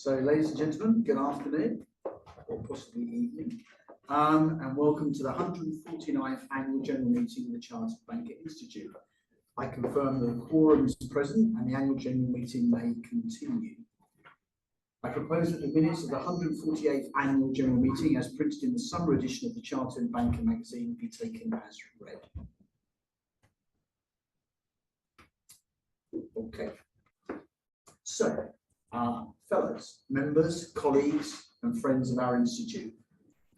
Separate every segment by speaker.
Speaker 1: So, ladies and gentlemen, good afternoon, or possibly evening, and welcome to the 149th Annual General Meeting of the Chartered Banker Institute. I confirm that the quorum is present and the Annual General Meeting may continue. I propose that the minutes of the 148th Annual General Meeting, as printed in the summer edition of the Chartered Banker magazine, be taken as read. Okay. So, fellows, members, colleagues and friends of our Institute,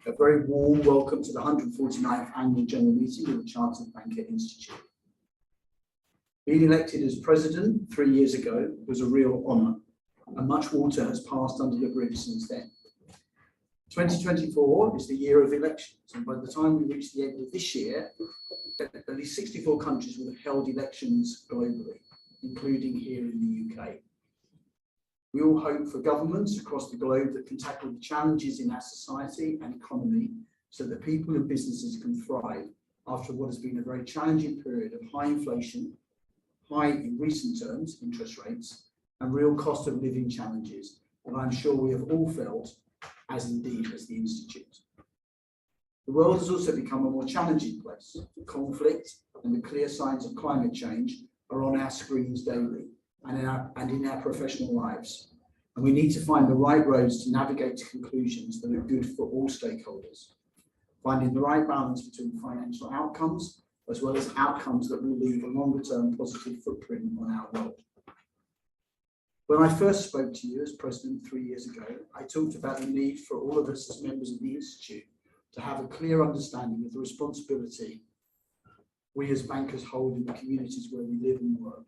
Speaker 1: a very warm welcome to the 149th Annual General Meeting of the Chartered Banker Institute. Being elected as President 3 years ago was a real honour, and much water has passed under the bridge since then. 2024 is the year of elections, and by the time we reach the end of this year, at least 64 countries will have held elections globally, including here in the UK. We all hope for governments across the globe that can tackle the challenges in our society and economy so that people and businesses can thrive after what has been a very challenging period of high inflation, high in recent terms, interest rates, and real cost of living challenges that I'm sure we have all felt, as indeed has the Institute. The world has also become a more challenging place. Conflict and the clear signs of climate change are on our screens daily and in our professional lives. And we need to find the right roads to navigate to conclusions that are good for all stakeholders, finding the right balance between financial outcomes as well as outcomes that will leave a longer-term positive footprint on our world. When I first spoke to you as President 3 years ago, I talked about the need for all of us as members of the Institute to have a clear understanding of the responsibility we as bankers hold in the communities where we live and work.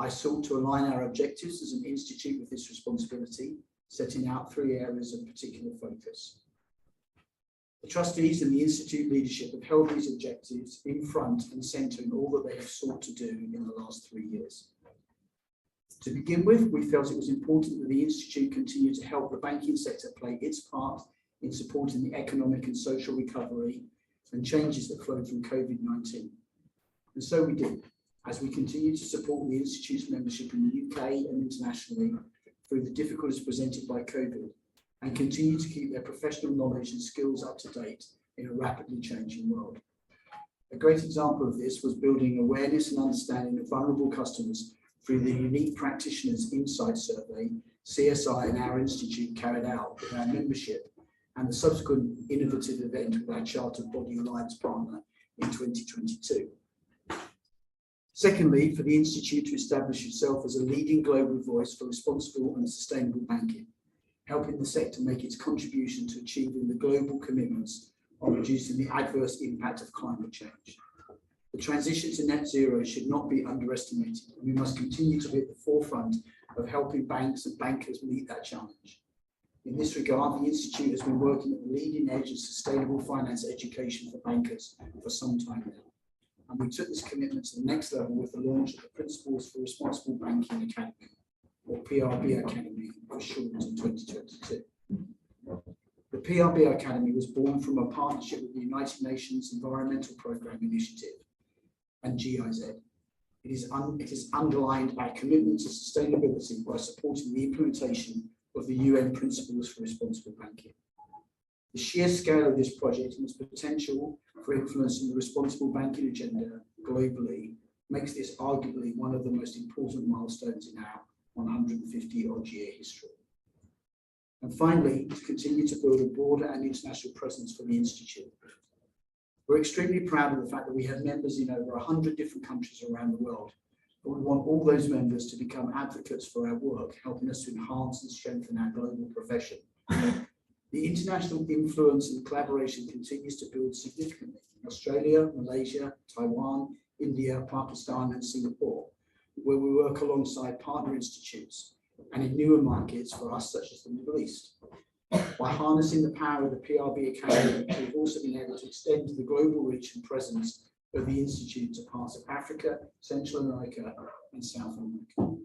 Speaker 1: I sought to align our objectives as an institute with this responsibility, setting out 3 areas of particular focus. The trustees and the Institute leadership have held these objectives in front and centre in all that they have sought to do in the last 3 years. To begin with, we felt it was important that the Institute continue to help the banking sector play its part in supporting the economic and social recovery and changes that flowed from COVID-19. And so we did, as we continue to support the Institute's membership in the UK and internationally through the difficulties presented by COVID, and continue to keep their professional knowledge and skills up to date in a rapidly changing world. A great example of this was building awareness and understanding of vulnerable customers through the Unique Practitioners Insight Survey CSI and our Institute carried out with our membership, and the subsequent innovative event with our Chartered Body Alliance partner in 2022. Secondly, for the Institute to establish itself as a leading global voice for responsible and sustainable banking, helping the sector make its contribution to achieving the global commitments on reducing the adverse impact of climate change. The transition to net zero should not be underestimated, and we must continue to be at the forefront of helping banks and bankers meet that challenge. In this regard, the Institute has been working at the leading edge of sustainable finance education for bankers for some time now. And we took this commitment to the next level with the launch of the Principles for Responsible Banking Academy, or PRB Academy for short, in 2022. The PRB Academy was born from a partnership with the United Nations Environmental Programme Initiative and GIZ. It is underlined our commitment to sustainability by supporting the implementation of the UN Principles for Responsible Banking. The sheer scale of this project and its potential for influencing the responsible banking agenda globally makes this arguably one of the most important milestones in our 150-odd year history. And finally, to continue to build a broader and international presence for the Institute. We're extremely proud of the fact that we have members in over 100 different countries around the world, but we want all those members to become advocates for our work, helping us to enhance and strengthen our global profession. The international influence and collaboration continues to build significantly in Australia, Malaysia, Taiwan, India, Pakistan and Singapore, where we work alongside partner institutes, and in newer markets for us such as the Middle East. By harnessing the power of the PRB Academy, we've also been able to extend the global reach and presence of the Institute to parts of Africa, Central America and South America.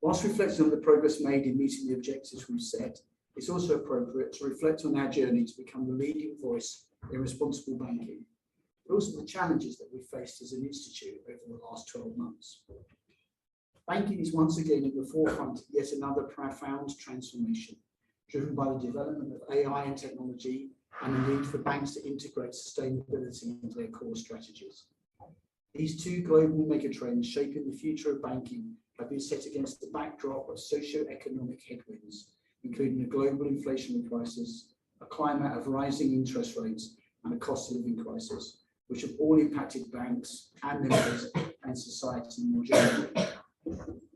Speaker 1: Whilst reflecting on the progress made in meeting the objectives we've set, it's also appropriate to reflect on our journey to become the leading voice in responsible banking, but also the challenges that we've faced as an institute over the last 12 months. Banking is once again at the forefront of yet another profound transformation, driven by the development of AI and technology and the need for banks to integrate sustainability into their core strategies. These two global megatrends shaping the future of banking have been set against the backdrop of socio-economic headwinds, including a global inflationary crisis, a climate of rising interest rates, and a cost of living crisis, which have all impacted banks and members and society more generally.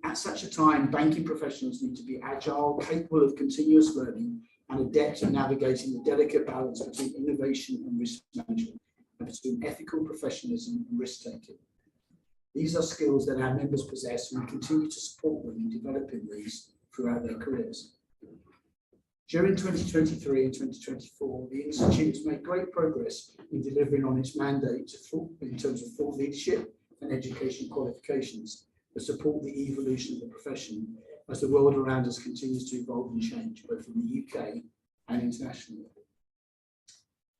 Speaker 1: At such a time, banking professionals need to be agile, capable of continuous learning, and adept at navigating the delicate balance between innovation and risk management, and between ethical professionalism and risk-taking. These are skills that our members possess, and we continue to support them in developing these throughout their careers. During 2023 and 2024, the Institute has made great progress in delivering on its mandate in terms of thought leadership and education qualifications that support the evolution of the profession as the world around us continues to evolve and change, both in the UK and internationally.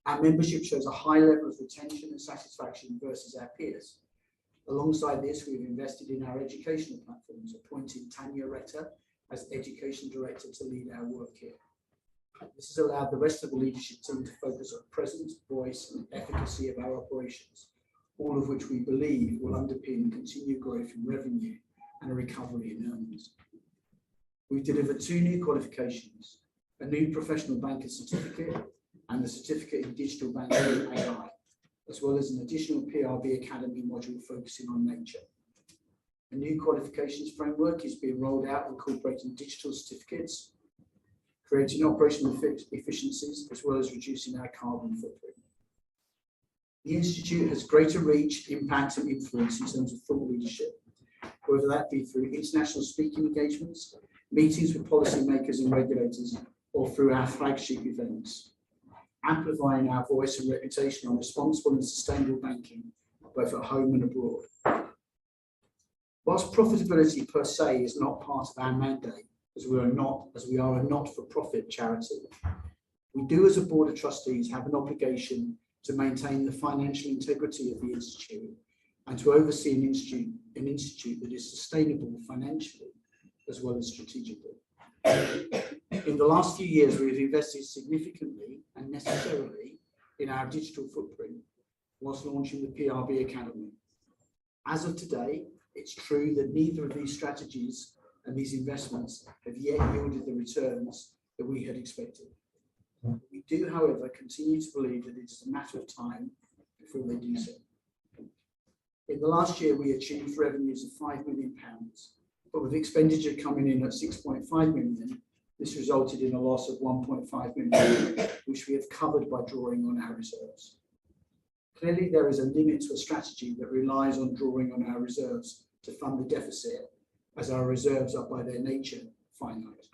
Speaker 1: Our membership shows a high level of retention and satisfaction versus our peers. Alongside this, we've invested in our educational platforms, appointing Tanya Retta as Education Director to lead our work here. This has allowed the rest of the leadership team to focus on presence, voice, and efficacy of our operations, all of which we believe will underpin continued growth in revenue and a recovery in earnings. We've delivered 2 new qualifications, a new professional banker certificate and the certificate in digital banking and AI, as well as an additional PRB Academy module focusing on nature. A new qualifications framework is being rolled out, incorporating digital certificates, creating operational efficiencies, as well as reducing our carbon footprint. The Institute has greater reach, impact, and influence in terms of thought leadership, whether that be through international speaking engagements, meetings with policymakers and regulators, or through our flagship events, amplifying our voice and reputation on responsible and sustainable banking, both at home and abroad. Whilst profitability per se is not part of our mandate, as we are a not-for-profit charity, we do, as a board of trustees, have an obligation to maintain the financial integrity of the Institute and to oversee an institute that is sustainable financially as well as strategically. In the last few years, we have invested significantly and necessarily in our digital footprint whilst launching the PRB Academy. As of today, it's true that neither of these strategies and these investments have yet yielded the returns that we had expected. We do, however, continue to believe that it is a matter of time before they do so. In the last year, we achieved revenues of £5 million, but with expenditure coming in at 6.5 million, this resulted in a loss of 1.5 million, which we have covered by drawing on our reserves. Clearly, there is a limit to a strategy that relies on drawing on our reserves to fund the deficit, as our reserves are by their nature finite.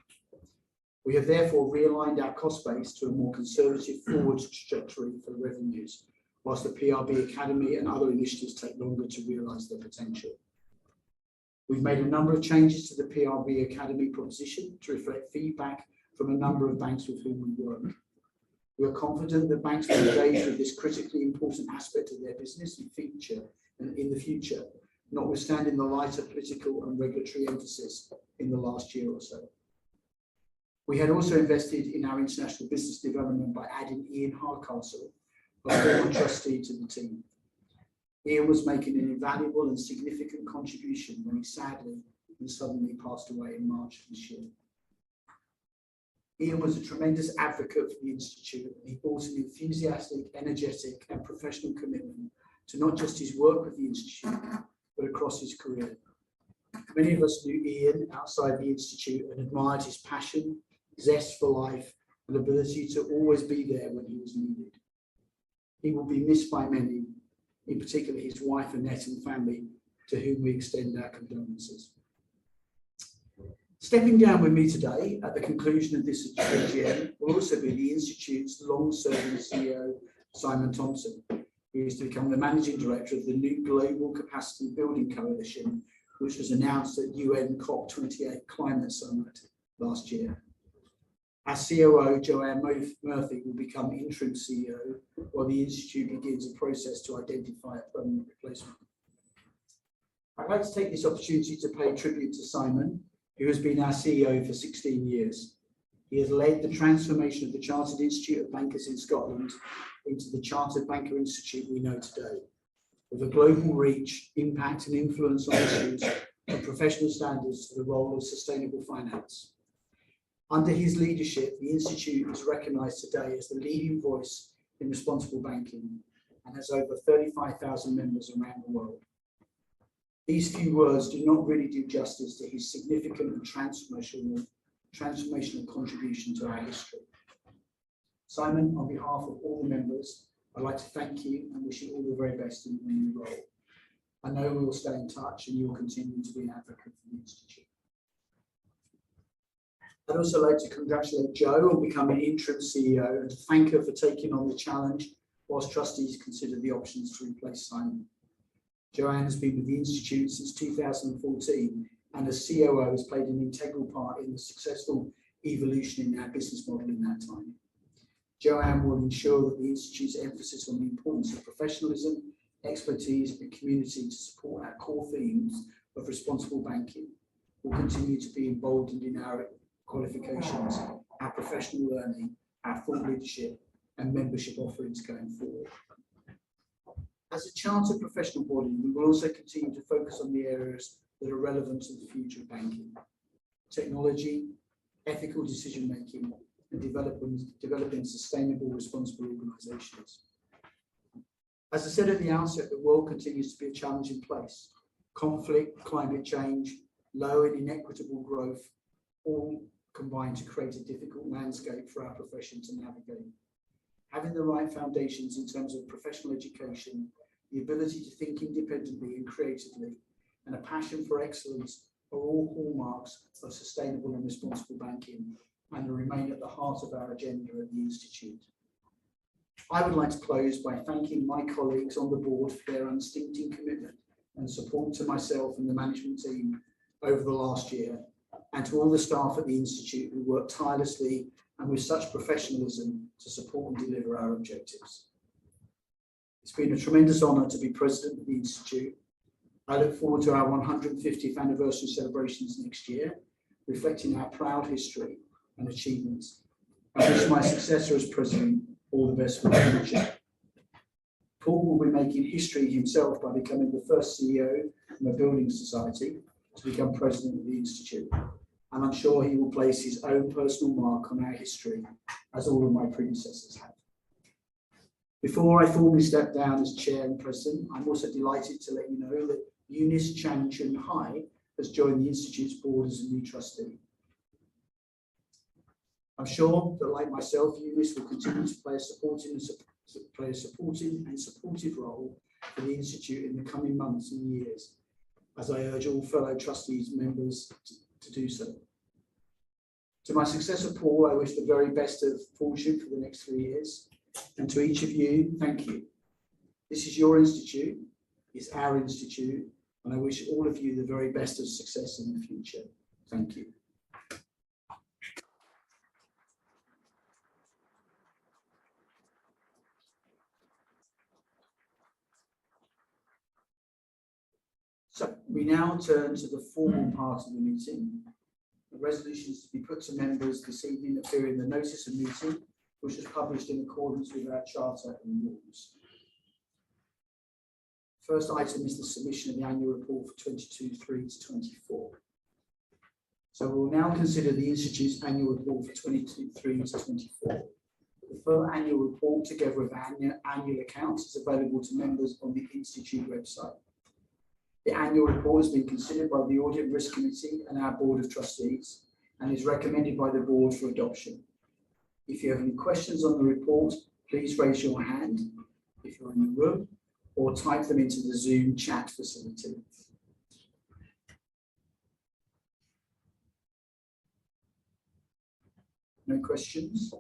Speaker 1: We have therefore realigned our cost base to a more conservative forward trajectory for the revenues, whilst the PRB Academy and other initiatives take longer to realise their potential. We've made a number of changes to the PRB Academy proposition to reflect feedback from a number of banks with whom we work. We are confident that banks will engage with this critically important aspect of their business and in the future, notwithstanding the lighter political and regulatory emphasis in the last year or so. We had also invested in our international business development by adding Ian Hardcastle, a former trustee, to the team. Ian was making an invaluable and significant contribution when he sadly and suddenly passed away in March of this year. Ian was a tremendous advocate for the Institute, and he brought an enthusiastic, energetic, and professional commitment to not just his work with the Institute, but across his career. Many of us knew Ian outside the Institute and admired his passion, zest for life, and ability to always be there when he was needed. He will be missed by many, in particular his wife Annette and family, to whom we extend our condolences. Stepping down with me today at the conclusion of this AGM will also be the Institute's long-serving CEO, Simon Thompson, who is to become the Managing Director of the new Global Capacity Building Coalition, which was announced at UN COP28 Climate Summit last year. Our COO, Joanne Murphy, will become interim CEO while the Institute begins a process to identify a permanent replacement. I'd like to take this opportunity to pay tribute to Simon, who has been our CEO for 16 years. He has led the transformation of the Chartered Institute of Bankers in Scotland into the Chartered Banker Institute we know today, with a global reach, impact and influence on issues from professional standards to the role of sustainable finance. Under his leadership, the Institute is recognised today as the leading voice in responsible banking and has over 35,000 members around the world. These few words do not really do justice to his significant and transformational contribution to our history. Simon, on behalf of all the members, I'd like to thank you and wish you all the very best in your new role. I know we will stay in touch and you will continue to be an advocate for the Institute. I'd also like to congratulate Jo on becoming interim CEO and to thank her for taking on the challenge whilst trustees consider the options to replace Simon. Joanne has been with the Institute since 2014 and as COO has played an integral part in the successful evolution in our business model in that time. Joanne will ensure that the Institute's emphasis on the importance of professionalism, expertise and community to support our core themes of responsible banking will continue to be emboldened in our qualifications, our professional learning, our thought leadership and membership offerings going forward. As a chartered professional body, we will also continue to focus on the areas that are relevant to the future of banking: technology, ethical decision making, and developing sustainable, responsible organisations. As I said at the outset, the world continues to be a challenging place. Conflict, climate change, low and inequitable growth, all combine to create a difficult landscape for our profession to navigate. Having the right foundations in terms of professional education, the ability to think independently and creatively, and a passion for excellence are all hallmarks of sustainable and responsible banking and will remain at the heart of our agenda at the Institute. I would like to close by thanking my colleagues on the board for their unstinting commitment and support to myself and the management team over the last year, and to all the staff at the Institute who work tirelessly and with such professionalism to support and deliver our objectives. It's been a tremendous honour to be President of the Institute. I look forward to our 150th anniversary celebrations next year, reflecting our proud history and achievements. I wish my successor as President all the best for the future. Paul will be making history himself by becoming the first CEO from a building society to become President of the Institute. And I'm sure he will place his own personal mark on our history, as all of my predecessors have. Before I formally step down as Chair and President, I'm also delighted to let you know that Eunice Chan Chun Hai has joined the Institute's board as a new trustee. I'm sure that, like myself, Eunice will continue to play a supporting and supportive role for the Institute in the coming months and years, as I urge all fellow trustees members to do so. To my successor, Paul, I wish the very best of fortune for the next 3 years. And to each of you, thank you. This is your Institute, it's our Institute, and I wish all of you the very best of success in the future. Thank you. So we now turn to the formal part of the meeting. The resolutions to be put to members this evening appear in the notice of meeting, which was published in accordance with our charter and rules. First item is the submission of the annual report for 22/3 to 24. So we'll now consider the Institute's annual report for 22/3 to 24. The full annual report, together with annual accounts, is available to members on the Institute website. The annual report has been considered by the Audit and Risk Committee and our Board of Trustees and is recommended by the Board for adoption. If you have any questions on the report, please raise your hand if you're in the room or type them into the Zoom chat facility. No questions?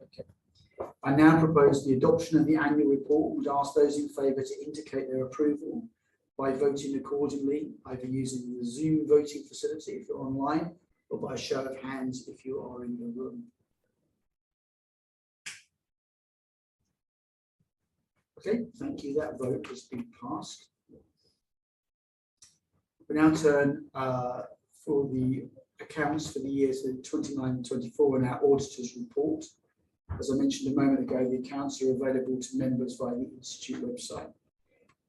Speaker 1: Okay. I now propose the adoption of the annual report. Would ask those in favour to indicate their approval by voting accordingly, either using the Zoom voting facility if you're online, or by a show of hands if you are in the room. Okay, thank you. That vote has been passed. We now turn for the accounts for the years 29 and 24 and our auditor's report. As I mentioned a moment ago, the accounts are available to members via the Institute website.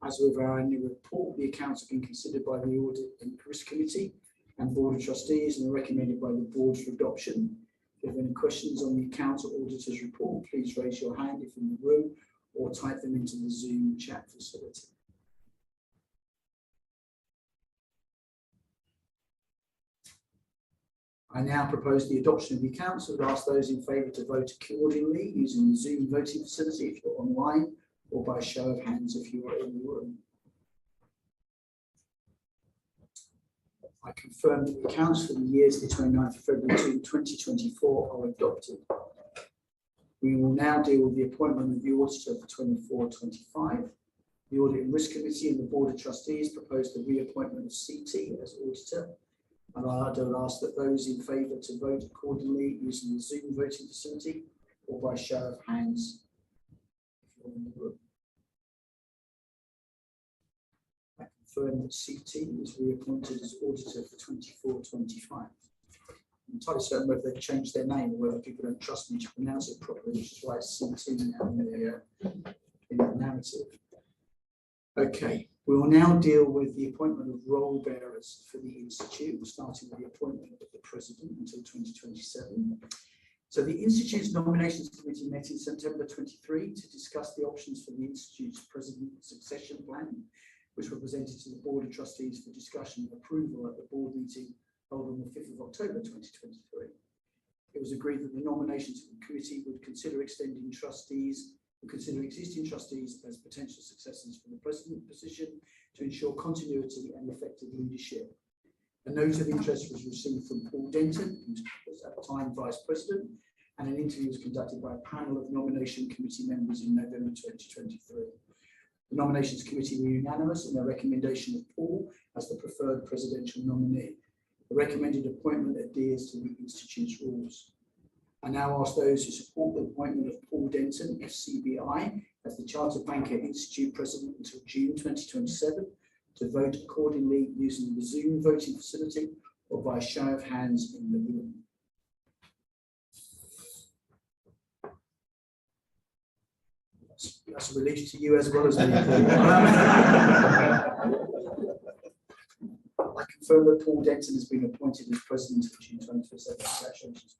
Speaker 1: As with our annual report, the accounts have been considered by the Audit and Risk Committee and Board of Trustees and are recommended by the Board for adoption. If you have any questions on the accounts or auditor's report, please raise your hand if in the room or type them into the Zoom chat facility. I now propose the adoption of the accounts. I would ask those in favour to vote accordingly using the Zoom voting facility if you're online, or by show of hands if you are in the room. I confirm that the accounts for the years the 29th of February 2024 are adopted. We will now deal with the appointment of the auditor for 24-25. The Audit and Risk Committee and the Board of Trustees propose the reappointment of CT as auditor. And I will ask that those in favour to vote accordingly using the Zoom voting facility or by show of hands if you're in the room. I confirm that CT is reappointed as auditor for 24-25. I'm entirely certain whether they've changed their name or whether people don't trust me to pronounce it properly, which is why it's CT now in the narrative. Okay. We will now deal with the appointment of role bearers for the Institute, starting with the appointment of the President until 2027. So the Institute's Nominations Committee met in September 23 to discuss the options for the Institute's President succession plan, which were presented to the Board of Trustees for discussion and approval at the board meeting held on the 5th of October 2023. It was agreed that the Nominations Committee would consider extending trustees consider existing trustees as potential successors for the president position to ensure continuity and effective leadership. A note of interest was received from Paul Denton, who was at the time Vice President, and an interview was conducted by a panel of nomination committee members in November 2023. The nominations committee were unanimous in their recommendation of Paul as the preferred presidential nominee. The recommended appointment adheres to the Institute's rules. I now ask those who support the appointment of Paul Denton, FCBI, as the Chartered Banker Institute President until June 2027, to vote accordingly using the Zoom voting facility or by show of hands in the room. That's a relief to you as well as me. I confirm that Paul Denton has been appointed as President of June 2027. Congratulations.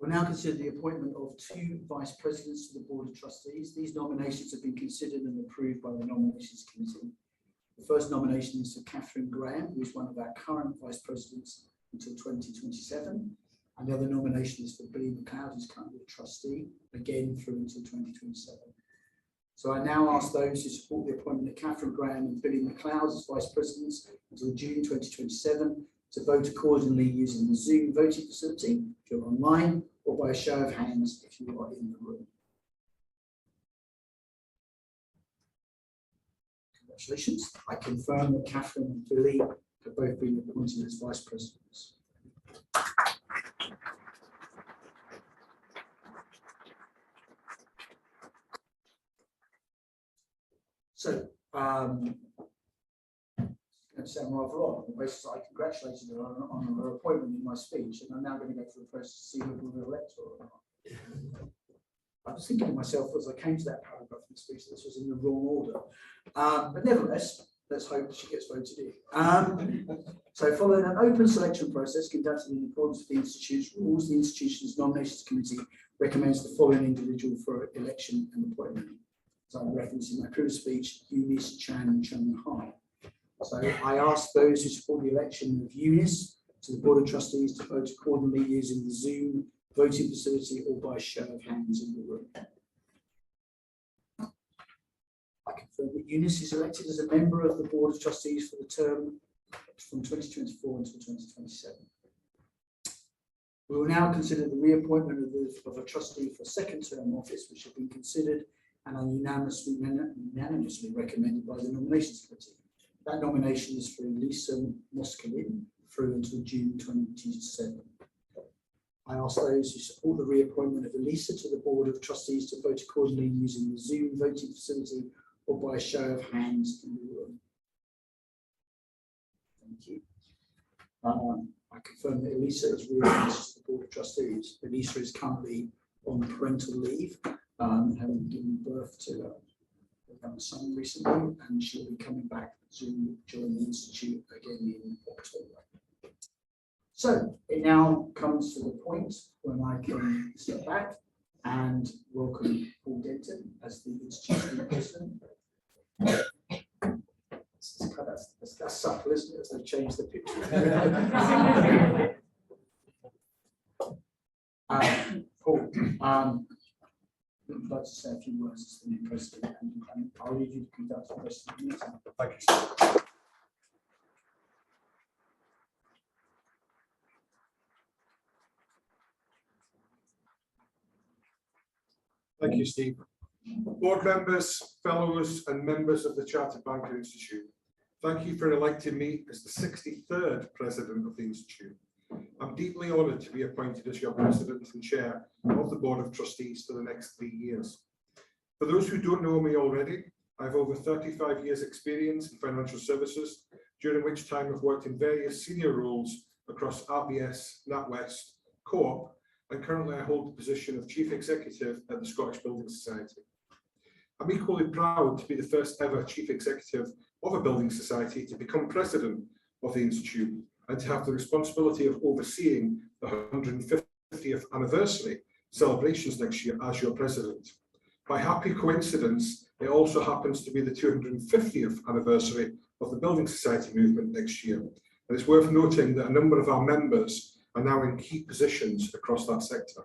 Speaker 1: We'll now consider the appointment of 2 vice presidents to the Board of Trustees. These nominations have been considered and approved by the Nominations Committee. The first nomination is for Catherine Graham, who is one of our current vice presidents until 2027. And the other nomination is for Billy McLeod, who's currently a trustee, again through until 2027. So I now ask those who support the appointment of Catherine Graham and Billy McLeod as vice presidents until June 2027 to vote accordingly using the Zoom voting facility if you're online, or by a show of hands if you are in the room. Congratulations. I confirm that Catherine and Billy have both been appointed as vice presidents. So, going to sound rather odd on the basis that I congratulated her on her appointment in my speech, and I'm now going to go through the process to see whether we'll elect her or not. I was thinking to myself as I came to that paragraph in the speech that this was in the wrong order. But nevertheless, let's hope that she gets voted in. So following an open selection process conducted in accordance with the Institute's rules, the Institution's Nominations Committee recommends the following individual for election and appointment. As I referenced in my previous speech, Eunice Chan Chung Hai. So I ask those who support the election of Eunice to the Board of Trustees to vote accordingly using the Zoom voting facility or by show of hands in the room. I confirm that Eunice is elected as a member of the Board of Trustees for the term from 2024 until 2027. We will now consider the reappointment of a trustee for second term office, which have been considered and are unanimously recommended by the Nominations Committee. That nomination is for Lisa Moskalin, through until June 27. I ask those who support the reappointment of Elisa to the Board of Trustees to vote accordingly using the Zoom voting facility or by a show of hands in the room. Thank you. I confirm that Elisa is reappointed to the Board of Trustees. Elisa is currently on parental leave, having given birth to a young son recently, and she'll be coming back to join the Institute again in October. So it now comes to the point when I can step back and welcome Paul Denton as the Institute President. That's subtle, isn't it, as they change the picture. Paul, I'd like to say a few words as the new president, and I'll leave you to conduct the rest of the meeting.
Speaker 2: Thank you, Steve. Thank you, Steve. Board members, fellows, and members of the Chartered Banker Institute, thank you for electing me as the 63rd president of the Institute. I'm deeply honoured to be appointed as your president and chair of the Board of Trustees for the next 3 years. For those who don't know me already, I have over 35 years' experience in financial services, during which time I've worked in various senior roles across RBS, NatWest, Co-op, and currently I hold the position of Chief Executive at the Scottish Building Society. I'm equally proud to be the first ever Chief Executive of a building society to become President of the Institute and to have the responsibility of overseeing the 150th anniversary celebrations next year as your President. By happy coincidence, it also happens to be the 250th anniversary of the Building Society movement next year. And it's worth noting that a number of our members are now in key positions across that sector.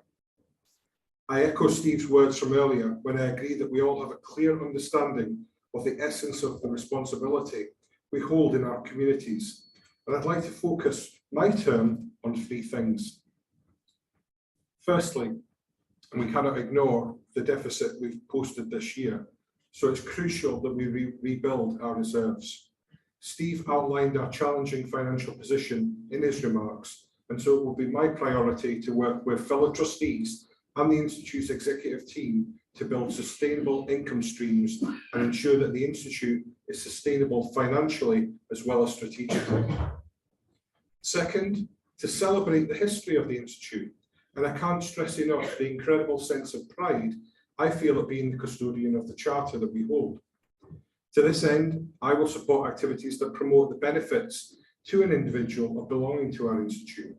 Speaker 2: I echo Steve's words from earlier when I agree that we all have a clear understanding of the essence of the responsibility we hold in our communities. And I'd like to focus my term on 3 things. Firstly, and we cannot ignore the deficit we've posted this year, so it's crucial that we rebuild our reserves. Steve outlined our challenging financial position in his remarks, and so it will be my priority to work with fellow trustees and the Institute's executive team to build sustainable income streams and ensure that the Institute is sustainable financially as well as strategically. Second, to celebrate the history of the Institute, and I can't stress enough the incredible sense of pride I feel at being the custodian of the charter that we hold. To this end, I will support activities that promote the benefits to an individual of belonging to our institute,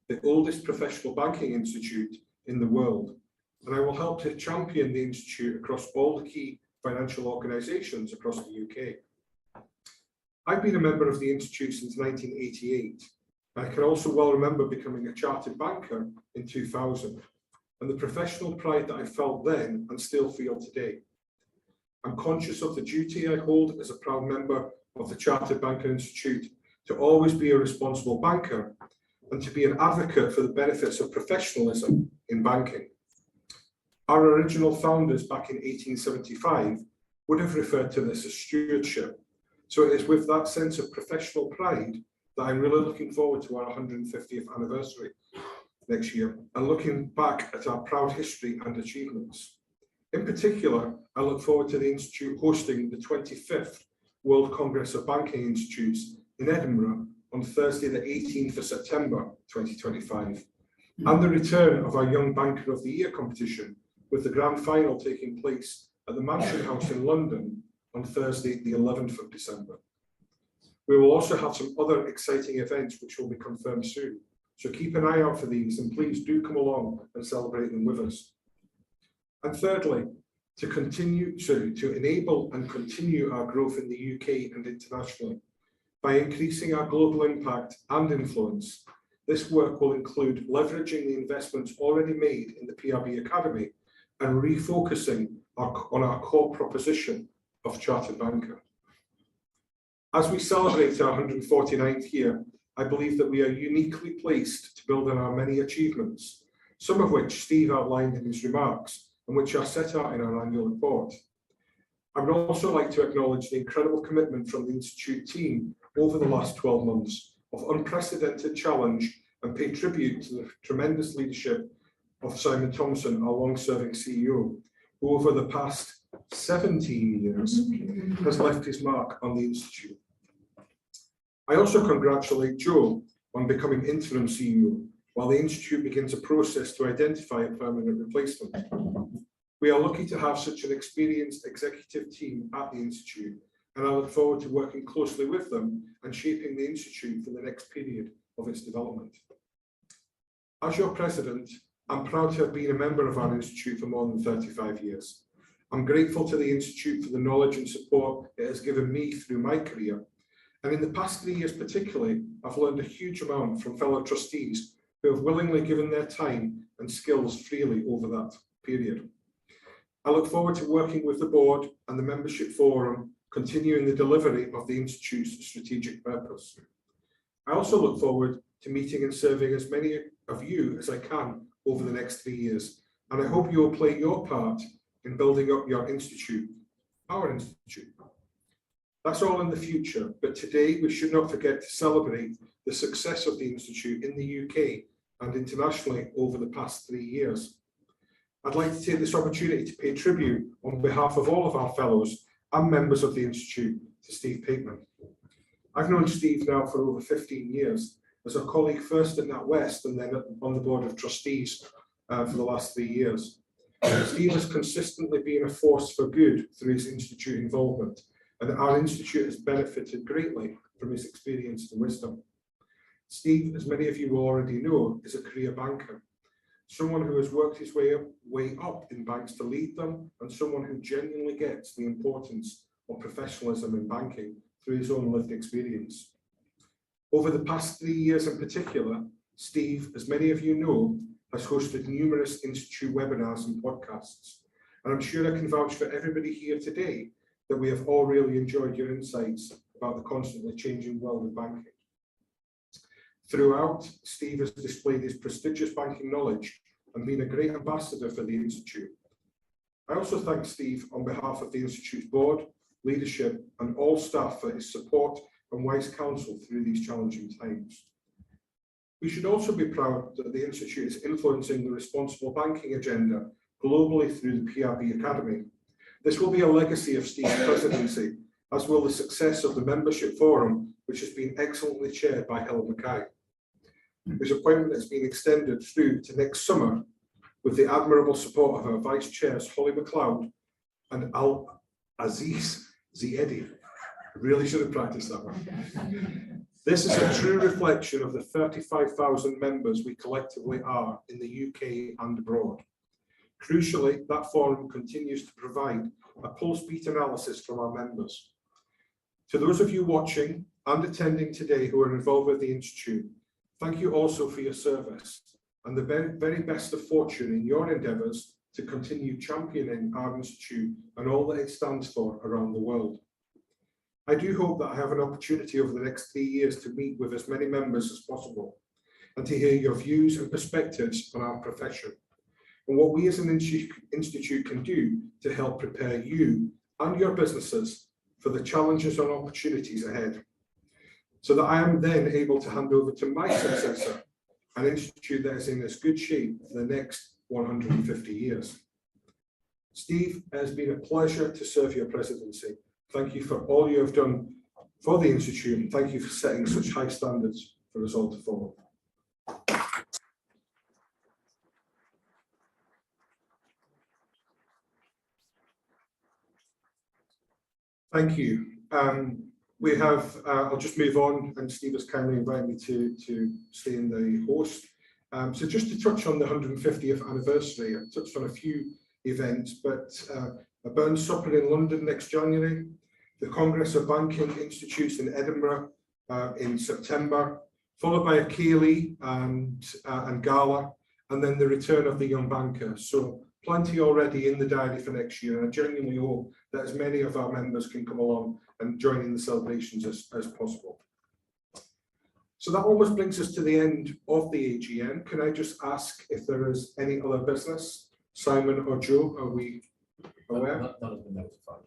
Speaker 2: the oldest professional banking institute in the world, and I will help to champion the institute across all the key financial organisations across the UK. I've been a member of the institute since 1988, and I can also well remember becoming a chartered banker in 2000, and the professional pride that I felt then and still feel today. I'm conscious of the duty I hold as a proud member of the Chartered Banker Institute to always be a responsible banker and to be an advocate for the benefits of professionalism in banking. Our original founders back in 1875 would have referred to this as stewardship. So it is with that sense of professional pride that I'm really looking forward to our 150th anniversary next year and looking back at our proud history and achievements. In particular, I look forward to the Institute hosting the 25th World Congress of Banking Institutes in Edinburgh on Thursday, the 18th of September 2025, and the return of our Young Banker of the Year competition, with the grand final taking place at the Mansion House in London on Thursday, the 11th of December. We will also have some other exciting events which will be confirmed soon, so keep an eye out for these and please do come along and celebrate them with us. And thirdly, to enable and continue our growth in the UK and internationally, by increasing our global impact and influence, this work will include leveraging the investments already made in the PRB Academy and refocusing on our core proposition of Chartered Banker. As we celebrate our 149th year, I believe that we are uniquely placed to build on our many achievements, some of which Steve outlined in his remarks and which are set out in our annual report. I would also like to acknowledge the incredible commitment from the Institute team over the last 12 months of unprecedented challenge and pay tribute to the tremendous leadership of Simon Thompson, our long-serving CEO, who over the past 17 years has left his mark on the Institute. I also congratulate Joe on becoming interim CEO, while the Institute begins a process to identify a permanent replacement. We are lucky to have such an experienced executive team at the Institute, and I look forward to working closely with them and shaping the Institute for the next period of its development. As your president, I'm proud to have been a member of our Institute for more than 35 years. I'm grateful to the Institute for the knowledge and support it has given me through my career. And in the past 3 years particularly, I've learned a huge amount from fellow trustees who have willingly given their time and skills freely over that period. I look forward to working with the board and the membership forum, continuing the delivery of the Institute's strategic purpose. I also look forward to meeting and serving as many of you as I can over the next 3 years, and I hope you will play your part in building up your Institute, our Institute. That's all in the future, but today we should not forget to celebrate the success of the Institute in the UK and internationally over the past 3 years. I'd like to take this opportunity to pay tribute on behalf of all of our fellows and members of the Institute to Steve Pateman. I've known Steve now for over 15 years as a colleague, first at NatWest and then on the board of trustees for the last 3 years. Steve has consistently been a force for good through his Institute involvement, and our Institute has benefited greatly from his experience and wisdom. Steve, as many of you already know, is a career banker, someone who has worked his way up in banks to lead them, and someone who genuinely gets the importance of professionalism in banking through his own lived experience. Over the past 3 years in particular, Steve, as many of you know, has hosted numerous Institute webinars and podcasts, and I'm sure I can vouch for everybody here today that we have all really enjoyed your insights about the constantly changing world of banking. Throughout, Steve has displayed his prestigious banking knowledge and been a great ambassador for the Institute. I also thank Steve on behalf of the Institute's board, leadership, and all staff for his support and wise counsel through these challenging times. We should also be proud that the Institute is influencing the responsible banking agenda globally through the PRB Academy. This will be a legacy of Steve's presidency, as will the success of the membership forum, which has been excellently chaired by Helen Mackay, whose appointment has been extended through to next summer with the admirable support of our vice chairs, Holly McLeod and Al Aziz Ziedi. Really should have practiced that one. This is a true reflection of the 35,000 members we collectively are in the UK and abroad. Crucially, that forum continues to provide a pulse beat analysis from our members. To those of you watching and attending today who are involved with the Institute, thank you also for your service and the very best of fortune in your endeavours to continue championing our Institute and all that it stands for around the world. I do hope that I have an opportunity over the next 3 years to meet with as many members as possible and to hear your views and perspectives on our profession and what we as an institute can do to help prepare you and your businesses for the challenges and opportunities ahead, so that I am then able to hand over to my successor, an institute that is in as good shape for the next 150 years. Steve, it has been a pleasure to serve your presidency. Thank you for all you have done for the Institute, and thank you for setting such high standards for us all to follow. Thank you. We have, I'll just move on, and Steve has kindly invited me to stay in the host. So just to touch on the 150th anniversary, I touched on a few events, but a Burns Supper in London next January, the Congress of Banking Institutes in Edinburgh in September, followed by a Ceilidh and Gala, and then the return of the Young Banker. So plenty already in the diary for next year, and I genuinely hope that as many of our members can come along and join in the celebrations as possible. So that almost brings us to the end of the AGM. Can I just ask if there is any other business? Simon or Joe, are we aware?
Speaker 3: None has been notified.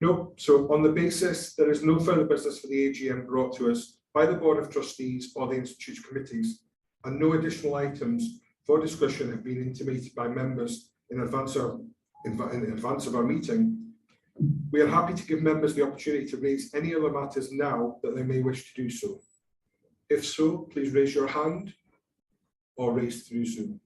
Speaker 2: No. So on the basis there is no further business for the AGM brought to us, by the Board of Trustees or the Institute's committees, and no additional items for discussion have been intimated by members in advance of our meeting, we are happy to give members the opportunity to raise any other matters now that they may wish to do so. If so, please raise your hand or raise through Zoom.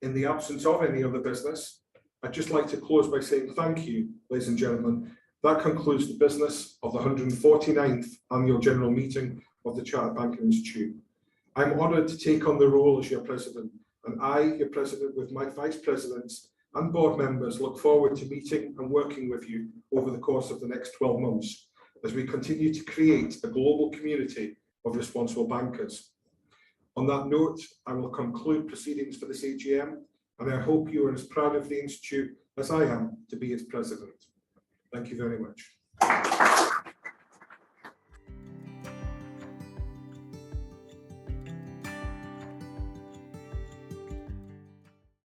Speaker 2: In the absence of any other business, I'd just like to close by saying thank you, ladies and gentlemen. That concludes the business of the 149th Annual General Meeting of the Chartered Banking Institute. I'm honoured to take on the role as your President, and I, your President, with my Vice Presidents and Board members, look forward to meeting and working with you over the course of the next 12 months as we continue to create a global community of responsible bankers. On that note, I will conclude proceedings for this AGM, and I hope you are as proud of the Institute as I am to be its President. Thank you very much.